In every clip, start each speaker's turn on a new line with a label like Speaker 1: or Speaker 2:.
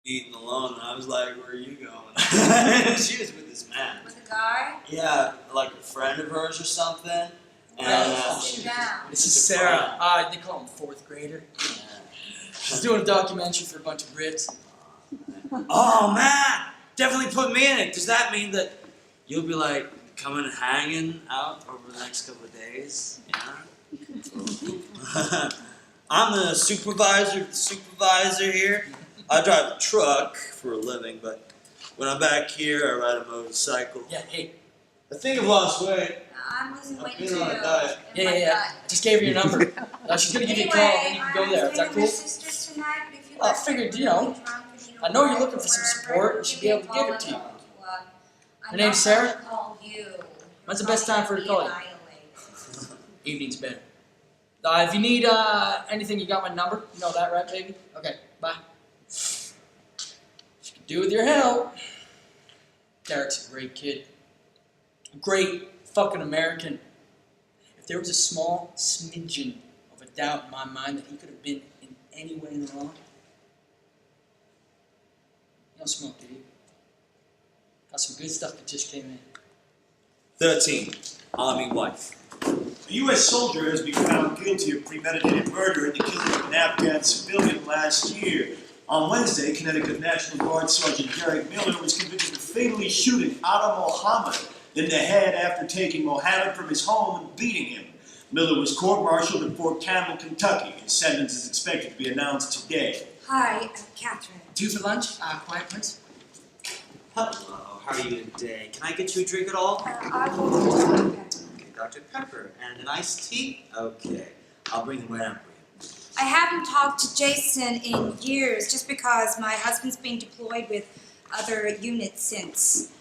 Speaker 1: eating alone, and I was like, "Where are you going?" She was with this man.
Speaker 2: With a guy?
Speaker 1: Yeah, like a friend of hers or something. And
Speaker 2: Down.
Speaker 3: This is Sarah. They call him fourth grader. She's doing a documentary for a bunch of Brits.
Speaker 1: Oh man, definitely put me in it. Does that mean that you'll be like coming and hanging out over the next couple of days? Yeah. I'm the supervisor here. I drive a truck for a living, but when I'm back here, I ride a motorcycle.
Speaker 3: Yeah, hey.
Speaker 1: I think I've lost weight.
Speaker 2: I'm losing weight
Speaker 1: I've
Speaker 2: too.
Speaker 1: been on a diet.
Speaker 3: Yeah. Just gave her your number. She's gonna give you a call and you can go there. Is that cool?
Speaker 2: Sisters tonight, but if you
Speaker 3: I figured, you know, I know you're looking for some support and should be able to give it to you. Her name's Sarah? When's the best time for her to call you? Evening's better. If you need anything, you got my number. You know that, right, baby? Okay, bye. She could do with your help. Derek's a great kid. A great fucking American. If there was a small smidgen of a doubt in my mind that he could have been in any way wrong. You don't smoke, do you? Got some good stuff that just came in.
Speaker 1: 13. Army wife.
Speaker 4: A U.S. soldier has been found guilty of premeditated murder in the killing of an Afghan civilian last year. On Wednesday, Connecticut National Guard Sergeant Derek Miller was convicted of fatally shooting Adam Mohammed in the head after taking Mohammed from his home and beating him. Miller was court-martialed in Fort Campbell, Kentucky. His sentence is expected to be announced today.
Speaker 2: Hi, I'm Catherine.
Speaker 3: 2 for lunch? Quiet, please.
Speaker 1: Hello, how are you today? Can I get you a drink at all?
Speaker 2: I will Dr. Pepper.
Speaker 1: Okay, Dr. Pepper. And an iced tea? Okay, I'll bring them right up for you.
Speaker 2: I haven't talked to Jason in years just because my husband's been deployed with other units since.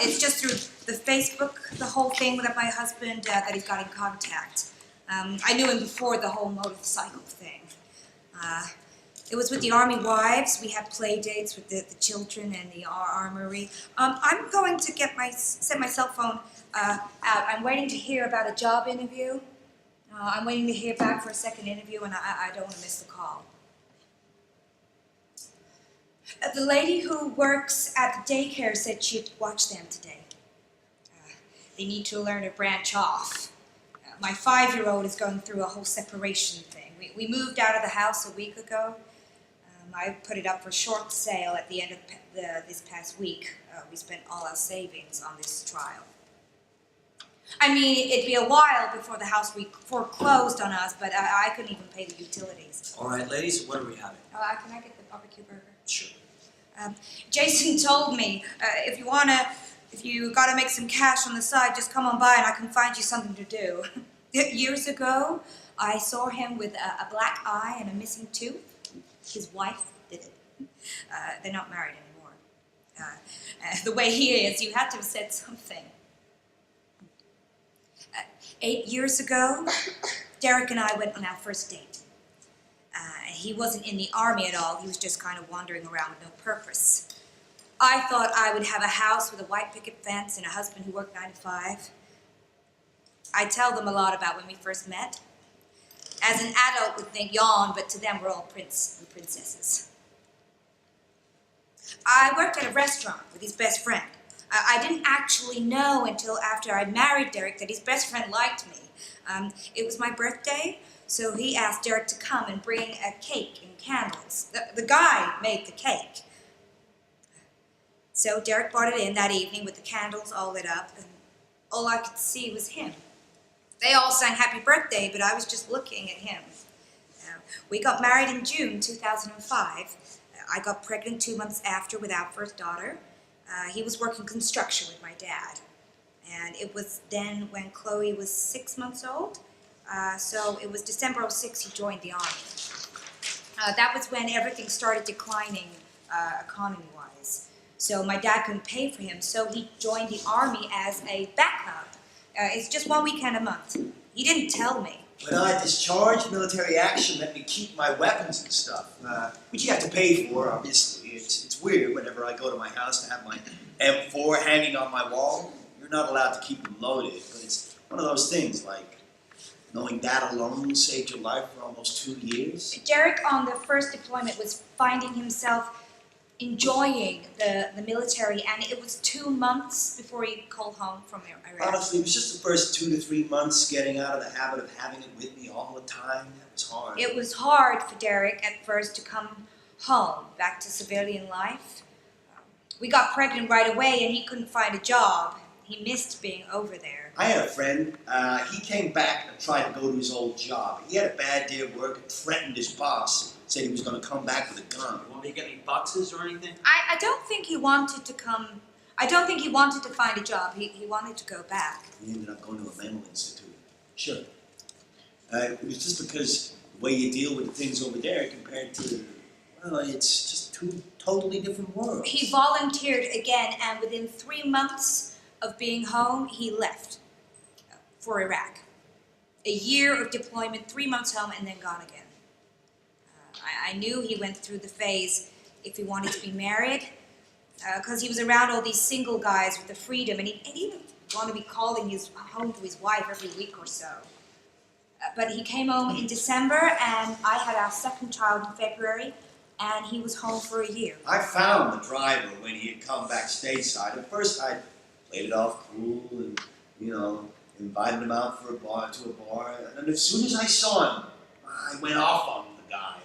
Speaker 2: It's just through the Facebook, the whole thing with my husband, that he got in contact. I knew him before the whole motorcycle thing. It was with the Army wives. We had play dates with the children and the armory. I'm going to set my cell phone out. I'm waiting to hear about a job interview. I'm waiting to hear back for a second interview, and I don't want to miss the call. The lady who works at the daycare said she'd watch them today. They need to learn to branch off. My 5-year-old is going through a whole separation thing. We moved out of the house a week ago. I put it up for short sale at the end of this past week. We spent all our savings on this trial. I mean, it'd be a while before the house foreclosed on us, but I couldn't even pay the utilities.
Speaker 1: All right, ladies, what are we having?
Speaker 2: Can I get the barbecue burger?
Speaker 1: Sure.
Speaker 2: Jason told me, if you gotta make some cash on the side, just come on by and I can find you something to do. Years ago, I saw him with a black eye and a missing tooth. His wife did it. They're not married anymore. The way he is, you had to have said something. 8 years ago, Derek and I went on our first date. He wasn't in the Army at all. He was just kind of wandering around with no purpose. I thought I would have a house with a white picket fence and a husband who worked 9 to 5. I tell them a lot about when we first met. As an adult would think yawn, but to them we're all prince and princesses. I worked at a restaurant with his best friend. I didn't actually know until after I married Derek that his best friend liked me. It was my birthday, so he asked Derek to come and bring a cake and candles. The guy made the cake. So Derek brought it in that evening with the candles all lit up, and all I could see was him. They all sang happy birthday, but I was just looking at him. We got married in June 2005. I got pregnant 2 months after with our first daughter. He was working construction with my dad. And it was then when Chloe was 6 months old. So it was December '06 he joined the Army. That was when everything started declining economy-wise. So my dad couldn't pay for him, so he joined the Army as a backup. It's just 1 weekend a month. He didn't tell me.
Speaker 5: When I discharged, military action let me keep my weapons and stuff, which you have to pay for, obviously. It's weird whenever I go to my house to have my M4 hanging on my wall. You're not allowed to keep them loaded, but it's one of those things, like knowing that alone saved your life for almost 2 years.
Speaker 2: Derek on the first deployment was finding himself enjoying the military, and it was 2 months before he called home from Iraq.
Speaker 5: Honestly, it was just the first 2 to 3 months getting out of the habit of having it with me all the time. That was hard.
Speaker 2: It was hard for Derek at first to come home, back to civilian life. We got pregnant right away and he couldn't find a job. He missed being over there.
Speaker 5: I had a friend, he came back and tried to go to his old job. He had a bad day of work and threatened his boss, said he was going to come back with a gun.
Speaker 1: You want me to get any boxes or anything?
Speaker 2: I don't think he wanted to come, I don't think he wanted to find a job. He wanted to go back.
Speaker 5: He ended up going to a mental institute.
Speaker 3: Sure.
Speaker 5: It was just because the way you deal with things over there compared to, well, it's just two totally different worlds.
Speaker 2: He volunteered again, and within 3 months of being home, he left for Iraq. A year of deployment, 3 months home, and then gone again. I knew he went through the phase if he wanted to be married, because he was around all these single guys with the freedom, and he didn't want to be calling his home to his wife every week or so. But he came home in December, and I had our second child in February, and he was home for a year.
Speaker 5: I found the driver when he had come back stateside. At first I played it off cool and, invited him out to a bar. And as soon as I saw him, I went off on the guy.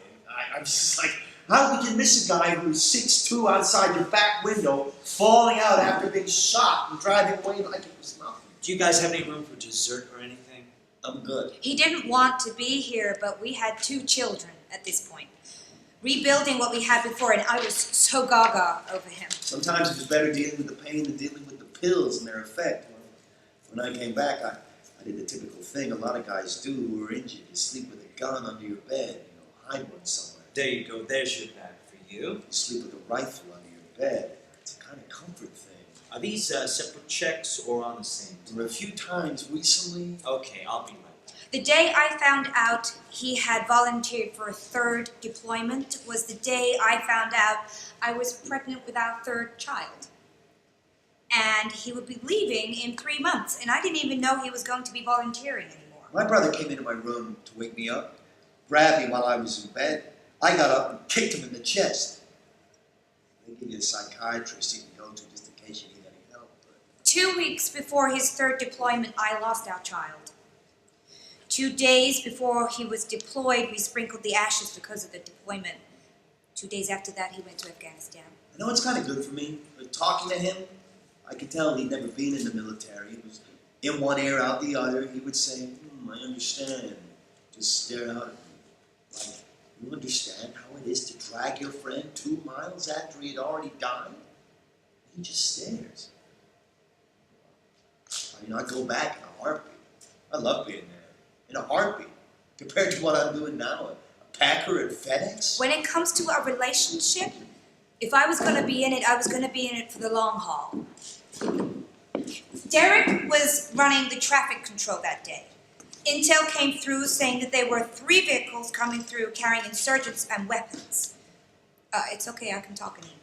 Speaker 5: I was just like, how could you miss a guy who's 6'2" outside your back window, falling out after being shot and driving away like it was nothing?
Speaker 1: Do you guys have any room for dessert or anything?
Speaker 5: I'm good.
Speaker 2: He didn't want to be here, but we had 2 children at this point. Rebuilding what we had before, and I was so gaga over him.
Speaker 5: Sometimes it was better dealing with the pain than dealing with the pills and their effect. When I came back, I did the typical thing a lot of guys do who are injured. You sleep with a gun under your bed, hide one somewhere.
Speaker 1: There you go. There's your bag for you.
Speaker 5: You sleep with a rifle under your bed. It's a kind of comfort thing.
Speaker 1: Are these separate checks or on the same
Speaker 5: There were a few times recently.
Speaker 1: Okay, I'll be right back.
Speaker 2: The day I found out he had volunteered for a 3rd deployment was the day I found out I was pregnant with our 3rd child. And he would be leaving in 3 months, and I didn't even know he was going to be volunteering anymore.
Speaker 5: My brother came into my room to wake me up, grabbed me while I was in bed. I got up and kicked him in the chest. They give you a psychiatrist you can go to just in case you need any help.
Speaker 2: 2 weeks before his 3rd deployment, I lost our child. 2 days before he was deployed, we sprinkled the ashes because of the deployment. 2 days after that, he went to Afghanistan.
Speaker 5: I know it's kind of good for me, but talking to him, I could tell he'd never been in the military. It was in one ear, out the other. He would say, I understand. Just stare out at me. Like, you understand how it is to drag your friend 2 miles after he had already died? He just stares. I'd go back in a heartbeat. I love being there. In a heartbeat. Compared to what I'm doing now, a Packer at FedEx.
Speaker 2: When it comes to a relationship, if I was going to be in it, I was going to be in it for the long haul. Derek was running the traffic control that day. Intel came through saying that there were 3 vehicles coming through carrying insurgents and weapons. It's okay, I can talk in English.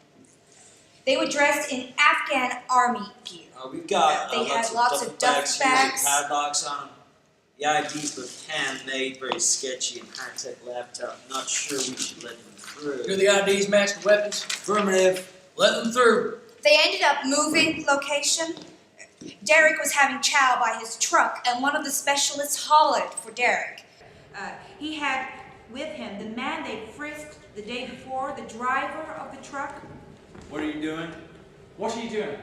Speaker 2: They were dressed in Afghan army gear.
Speaker 1: We've got
Speaker 2: They had
Speaker 1: lots
Speaker 2: lots
Speaker 1: of
Speaker 2: of
Speaker 1: duffel
Speaker 2: duffel
Speaker 1: bags
Speaker 2: bags.
Speaker 1: with padlocks on them. The IDs were handmade, very sketchy, and high-tech laptop. Not sure we should let them through.
Speaker 3: Do the IDs match the weapons?
Speaker 1: Affirmative.
Speaker 3: Let them through.
Speaker 2: They ended up moving location. Derek was having chow by his truck, and one of the specialists hollered for Derek. He had with him the man they frisked the day before, the driver of the truck.
Speaker 1: What are you doing?
Speaker 6: What are you doing?